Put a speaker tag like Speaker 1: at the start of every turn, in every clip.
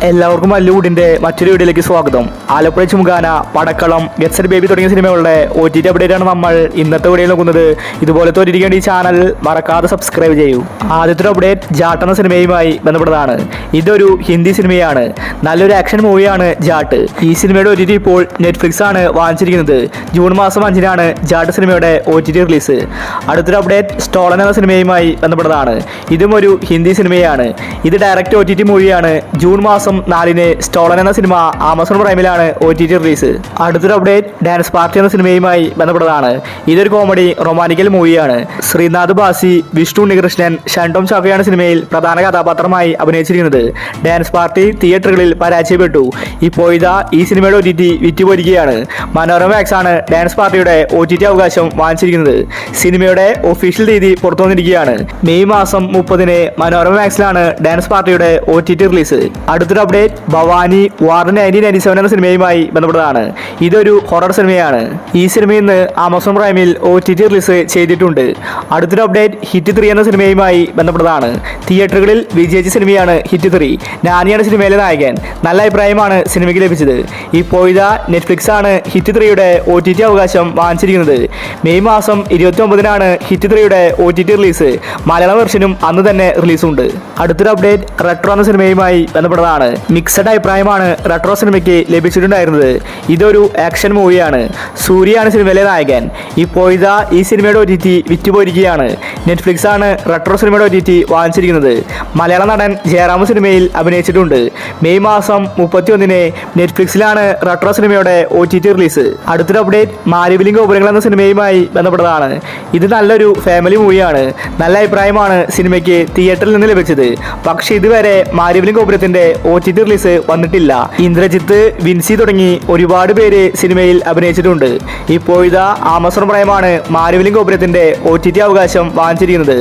Speaker 1: എല്ലാവർക്കും മല്ലൂഡിന്റെ മറ്റൊരു വീഡിയോയിലേക്ക് സ്വാഗതം. ആലപ്പുഴ ചുമകാന, പടക്കളം, ഗെറ്റ് സെറ്റ് ബേബി തുടങ്ങിയ സിനിമകളുടെ OTT അപ്ഡേറ്റ് ആണ് നമ്മൾ ഇന്നത്തെ വീഡിയോയിൽ നോക്കുന്നത്. ഇതുപോലത്തെ ഒരു ചാനൽ മറക്കാതെ സബ്സ്ക്രൈബ് ചെയ്യൂ. ആദ്യത്തെ അപ്ഡേറ്റ് ജാട്ട് എന്ന സിനിമയുമായി ബന്ധപ്പെട്ടതാണ്. ഇതൊരു ഹിന്ദി സിനിമയാണ്. നല്ലൊരു ആക്ഷൻ മൂവിയാണ് ജാട്ട്. ഈ സിനിമയുടെ OTT ഇപ്പോൾ നെറ്റ്ഫ്ലിക്സ് ആണ് വാങ്ങിച്ചിരിക്കുന്നത്. ജൂൺ മാസം 5-നാണ് ജാട്ട് സിനിമയുടെ OTT റിലീസ്. അടുത്തൊരു അപ്ഡേറ്റ് സ്റ്റോളൻ എന്ന സിനിമയുമായി ബന്ധപ്പെട്ടതാണ്. ഇതും ഒരു ഹിന്ദി സിനിമയാണ്. ഇത് ഡയറക്റ്റ് OTT മൂവിയാണ്. ജൂൺ മാസം 4-ന് സ്റ്റോളൻ എന്ന സിനിമ ആമസോൺ പ്രൈമിലാണ് OTT റിലീസ്. അടുത്തൊരു അപ്ഡേറ്റ് ഡാൻസ് പാർട്ടി എന്ന സിനിമയുമായി ബന്ധപ്പെട്ടതാണ്. ഇതൊരു കോമഡി റൊമാൻറ്റിക്കൽ മൂവിയാണ്. ശ്രീനാഥ് ബാസി, വിഷ്ണു ഉണ്ണികൃഷ്ണൻ, ഷണ്ടോം ചാക്കോയാണ് സിനിമയിൽ പ്രധാന കഥാപാത്രമായി അഭിനയിച്ചിരിക്കുന്നത്. ഡാൻസ് പാർട്ടി തിയേറ്ററുകളിൽ പരാജയപ്പെട്ടു. ഇപ്പോൾ ഇതാ ഈ സിനിമയുടെ OTT വിറ്റുപോയിരിക്കുകയാണ്. മനോരമ മാക്സ് ആണ് ഡാൻസ് പാർട്ടിയുടെ OTT അവകാശം വാങ്ങിച്ചിരിക്കുന്നത്. സിനിമയുടെ ഒഫീഷ്യൽ തീയതി പുറത്തു വന്നിരിക്കുകയാണ്. മെയ് മാസം 30-ന് മനോരമ മാക്സിലാണ് ഡാൻസ് പാർട്ടിയുടെ OTT റിലീസ്. അടുത്തൊരു അപ്ഡേറ്റ് ഭവാനി വാർ 1997 എന്ന സിനിമയുമായി ബന്ധപ്പെട്ടതാണ്. ഇതൊരു ഹൊറർ സിനിമയാണ്. ഈ സിനിമയിൽ നിന്ന് ആമസോൺ പ്രൈമിൽ OTT റിലീസ് ചെയ്തിട്ടുണ്ട്. അടുത്തൊരു അപ്ഡേറ്റ് ഹിറ്റ് 3 എന്ന സിനിമയുമായി ബന്ധപ്പെട്ടതാണ്. തിയേറ്ററുകളിൽ വിജയിച്ച സിനിമയാണ് ഹിറ്റ് 3. നാനിയാണ് സിനിമയിലെ നായകൻ. നല്ല അഭിപ്രായമാണ് സിനിമയ്ക്ക് ലഭിച്ചത്. ഇപ്പോൾ ഇതാ നെറ്റ്ഫ്ലിക്സ് ആണ് ഹിറ്റ് 3യുടെ OTT അവകാശം വാങ്ങിച്ചിരിക്കുന്നത്. മെയ് മാസം 29-നാണ് ഹിറ്റ് 3യുടെ OTT റിലീസ്. മലയാളം വെർഷനും അന്ന് തന്നെ റിലീസുണ്ട്. അടുത്തൊരു അപ്ഡേറ്റ് റെട്രോ എന്ന സിനിമയുമായി ബന്ധപ്പെട്ടതാണ്. മിക്സഡ് അഭിപ്രായമാണ് റെട്രോ സിനിമയ്ക്ക് ലഭിച്ചിട്ടുണ്ടായിരുന്നത്. ഇതൊരു ആക്ഷൻ മൂവിയാണ്. സൂര്യയാണ് സിനിമയിലെ നായകൻ. ഇപ്പോൾ ഇതാ ഈ സിനിമയുടെ OTT വിറ്റുപോയിരിക്കുകയാണ്. നെറ്റ്ഫ്ലിക്സ് ആണ് റെട്രോ സിനിമയുടെ OTT വാങ്ങിച്ചിരിക്കുന്നത്. മലയാള നടൻ ജയറാം സിനിമയിൽ അഭിനയിച്ചിട്ടുണ്ട്. മെയ് മാസം 31-ന് നെറ്റ്ഫ്ലിക്സിലാണ് റെട്രോ സിനിമയുടെ OTT റിലീസ്. അടുത്തൊരു അപ്ഡേറ്റ് മാരിവിലും ഗോപുരങ്ങൾ എന്ന സിനിമയുമായി ബന്ധപ്പെട്ടതാണ്. ഇത് നല്ലൊരു ഫാമിലി മൂവിയാണ്. നല്ല അഭിപ്രായമാണ് സിനിമയ്ക്ക് തിയേറ്ററിൽ നിന്ന് ലഭിച്ചത്. പക്ഷേ ഇതുവരെ മാരിവിലും ഗോപുരത്തിന്റെ OTT റിലീസ് വന്നിട്ടില്ല. ഇന്ദ്രജിത്ത്, വിൻസി തുടങ്ങി ഒരുപാട് പേര് സിനിമയിൽ അഭിനയിച്ചിട്ടുണ്ട്. ഇപ്പോൾ ഇതാ ആമസോൺ പ്രൈമാണ് മാരിവിലും ഗോപുരത്തിന്റെ OTT അവകാശം വാങ്ങിച്ചിരിക്കുന്നത്.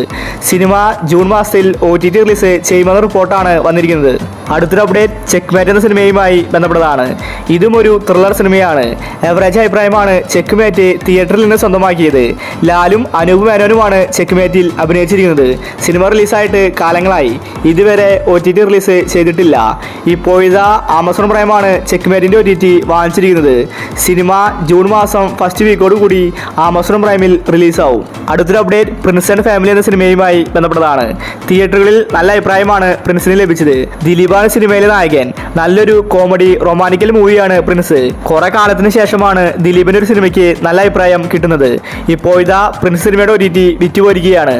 Speaker 1: സിനിമ ജൂൺ മാസത്തിൽ OTT റിലീസ് ചെയ്യുമെന്ന റിപ്പോർട്ടാണ് വന്നിരിക്കുന്നത്. അടുത്തൊരു അപ്ഡേറ്റ് ചെക്ക്മേറ്റ് എന്ന സിനിമയുമായി ബന്ധപ്പെട്ടതാണ്. ഇതും ഒരു ത്രില്ലർ സിനിമയാണ്. എവറേജ് അഭിപ്രായമാണ് ചെക്ക്മേറ്റ് തിയേറ്ററിൽ നിന്ന് സ്വന്തമാക്കിയത്. ലാലും അനൂപ് മേനോനുമാണ് ചെക്ക്മേറ്റിൽ അഭിനയിച്ചിരിക്കുന്നത്. സിനിമ റിലീസായിട്ട് കാലങ്ങളായി. ഇതുവരെ OTT റിലീസ് ചെയ്തിട്ടില്ല. ഇപ്പോൾ ഇതാ ആമസോൺ പ്രൈമാണ് ചെക്ക്മേറ്റിന്റെ OTT വാങ്ങിച്ചിരിക്കുന്നത്. സിനിമ ജൂൺ മാസം ഫസ്റ്റ് വീക്കോട് കൂടി ആമസോൺ പ്രൈമിൽ റിലീസാവും. അടുത്തൊരു അപ്ഡേറ്റ് പ്രിൻസ് ആൻഡ് ഫാമിലി എന്ന സിനിമയുമായി ബന്ധപ്പെട്ടതാണ്. തിയേറ്ററുകളിൽ നല്ല അഭിപ്രായമാണ് പ്രിൻസിന് ലഭിച്ചത്. ദിലീപാണ് സിനിമയിലെ നായകൻ. നല്ലൊരു കോമഡി റൊമാൻറ്റിക്കൽ മൂവിയാണ് പ്രിൻസ്. കുറെ കാലത്തിന് ശേഷമാണ് ദിലീപിന്റെ ഒരു സിനിമയ്ക്ക് നല്ല അഭിപ്രായം കിട്ടുന്നത്. ഇപ്പോൾ ഇതാ പ്രിൻസ് സിനിമയുടെ OTT വിറ്റുപോയിരിക്കുകയാണ്.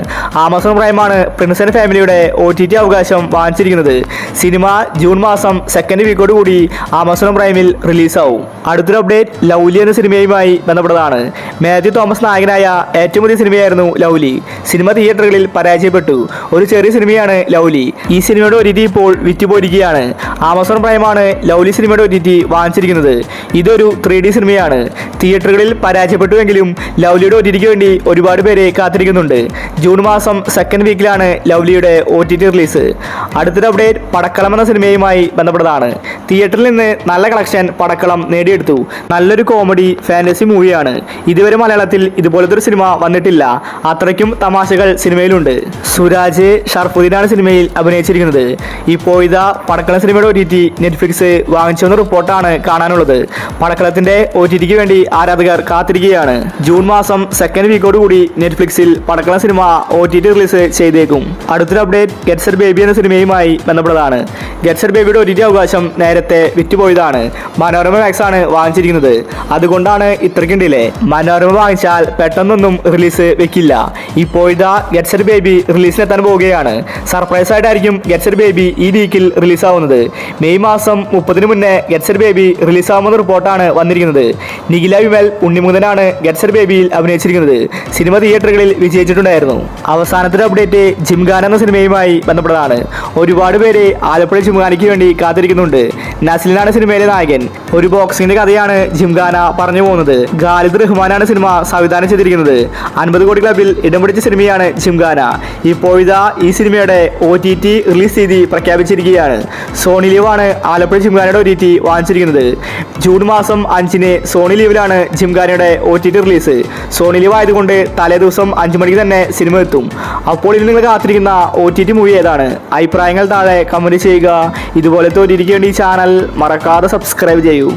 Speaker 1: ആമസോൺ പ്രൈമാണ് പ്രിൻസ് ആൻഡ് ഫാമിലിയുടെ OTT അവകാശം വാങ്ങിച്ചിരിക്കുന്നത്. സിനിമ ജൂൺ മാസം സെക്കൻഡ് വീക്കോട് കൂടി ആമസോൺ പ്രൈമിൽ റിലീസാവും. അടുത്തൊരു അപ്ഡേറ്റ് ലൗലി എന്ന സിനിമയുമായി ബന്ധപ്പെട്ടതാണ്. മാത്യു തോമസ് നായകനായ ഏറ്റവും പുതിയ സിനിമയായിരുന്നു ലൗലി. സിനിമ തിയേറ്ററുകളിൽ പരാജയപ്പെട്ടു. ഒരു ചെറിയ സിനിമയാണ് ലൗലി. ഈ സിനിമയുടെ OTT ഇപ്പോൾ വിറ്റുപോയിരിക്കുകയാണ്. ആമസോൺ പ്രൈമാണ് ലൗലി സിനിമയുടെ OTT വാങ്ങിച്ചിരിക്കുന്നത്. ഇതൊരു 3D സിനിമയാണ്. തിയേറ്ററുകളിൽ പരാജയപ്പെട്ടുവെങ്കിലും ലൗലിയുടെ OTTക്ക് വേണ്ടി ഒരുപാട് പേരെ കാത്തിരിക്കുന്നുണ്ട്. ജൂൺ മാസം സെക്കൻഡ് വീക്കിലാണ് ലൗലിയുടെ OTT റിലീസ്. അടുത്തൊരു അപ്ഡേറ്റ് പടക്കളം എന്ന സിനിമയുമായി ബന്ധപ്പെട്ടതാണ്. തിയേറ്ററിൽ നിന്ന് നല്ല കളക്ഷൻ പടക്കളം നേടിയെടുത്തു. നല്ലൊരു കോമഡി ഫാന്റസി മൂവിയാണ്. ഇതുവരെ മലയാളത്തിൽ ഇതുപോലത്തെ ഒരു സിനിമ വന്നിട്ടില്ല. അത്രയ്ക്കും തമാശകൾ സിനിമയിലുണ്ട്. സുരാജ് ഷർഫുദ്ദീനാണ് സിനിമയിൽ അഭിനയിച്ചിരിക്കുന്നത്. ഇപ്പോൾ ഇതാ പടക്കളം സിനിമയുടെ OTT നെറ്റ്ഫ്ലിക്സ് വാങ്ങിച്ചെന്ന റിപ്പോർട്ടാണ് കാണാനുള്ളത്. പടക്കളത്തിന്റെ OTTക്ക് വേണ്ടി ആരാധകർ കാത്തിരിക്കുകയാണ്. ജൂൺ മാസം സെക്കൻഡ് വീക്കോട് കൂടി നെറ്റ്ഫ്ലിക്സിൽ പടക്കളം സിനിമ OTT റിലീസ് ചെയ്തേക്കും. അടുത്തൊരു അപ്ഡേറ്റ് ഗെറ്റ് സെറ്റ് ബേബി എന്ന സിനിമയുമായി ബന്ധപ്പെട്ടതാണ്. ഗെറ്റ് സെറ്റ് ബേബിയുടെ OTT അവകാശം നേരത്തെ വിറ്റുപോയതാണ്. മനോരമ മാക്സ് ആണ് വാങ്ങിച്ചിരിക്കുന്നത്. അതുകൊണ്ടാണ് ഇത്രയ്ക്കും ഡിലേ. മനോരമ വാങ്ങിച്ചാൽ പെട്ടെന്നൊന്നും റിലീസ് വെക്കില്ല. ഇപ്പോൾ ഇതാ ഗെറ്റ് സെറ്റ് ബേബി റിലീസിനെത്താൻ പോവുകയാണ്. സർപ്രൈസ് ആയിട്ടായിരിക്കും ഗെറ്റ് സെറ്റ് ബേബി ഈ വീക്കിൽ റിലീസാവുന്നത്. മെയ് മാസം 30-ന് മുന്നേ ഗെറ്റ് സെറ്റ് ബേബി റിലീസാവുമെന്ന റിപ്പോർട്ടാണ് വന്നിരിക്കുന്നത്. നിഖില വിമൽ, ഉണ്ണിമുതനാണ് ഗെറ്റ് സെറ്റ് ബേബിയിൽ അഭിനയിച്ചിരിക്കുന്നത്. സിനിമ തിയേറ്ററുകളിൽ വിജയിച്ചിട്ടുണ്ടായിരുന്നു. അവസാനത്തെ അപ്ഡേറ്റ് ജിംഖാന എന്ന സിനിമയുമായി ബന്ധപ്പെട്ടതാണ്. ഒരുപാട് പേര് ആലപ്പുഴ ജിംഖാനയ്ക്ക് വേണ്ടി കാത്തിരിക്കുന്നുണ്ട്. നസ്ലിനാണ് സിനിമയിലെ നായകൻ. ഒരു ബോക്സിംഗിന്റെ കഥയാണ് ജിംഖാന പറഞ്ഞു പോകുന്നത്. ഖാലിദ് റഹ്മാനാണ് സിനിമ സംവിധാനം ചെയ്തിരിക്കുന്നത്. 50 കോടി ക്ലബിൽ ഇടം പിടിച്ച സിനിമയാണ് ജിംഖാന. ഇപ്പോൾ ഇതാ ഈ സിനിമയുടെ OTT റിലീസ് തീയതി പ്രഖ്യാപിച്ചിരിക്കുകയാണ്. സോണി ലീവാണ് ആലപ്പുഴ ജിംഖാനയുടെ OTT വാങ്ങിച്ചിരിക്കുന്നത്. ജൂൺ മാസം 5-ന് സോണി ലീവിലാണ് ജിംഖാനയുടെ OTT റിലീസ്. സോണി ലീവ് ആയതുകൊണ്ട് തലേ ദിവസം 5 മണിക്ക് തന്നെ സിനിമ എത്തും. അപ്പോൾ ഇനി നിങ്ങൾ കാത്തിരിക്കുന്ന OTT മൂവി ഏതാണ്? അഭിപ്രായങ്ങൾ താഴെ കമന്റ് ചെയ്യുക. ഇതുപോലത്തെ ഒരിക്കലും ഈ ചാനൽ മറക്കാതെ സബ്സ്ക്രൈബ് ചെയ്യൂ.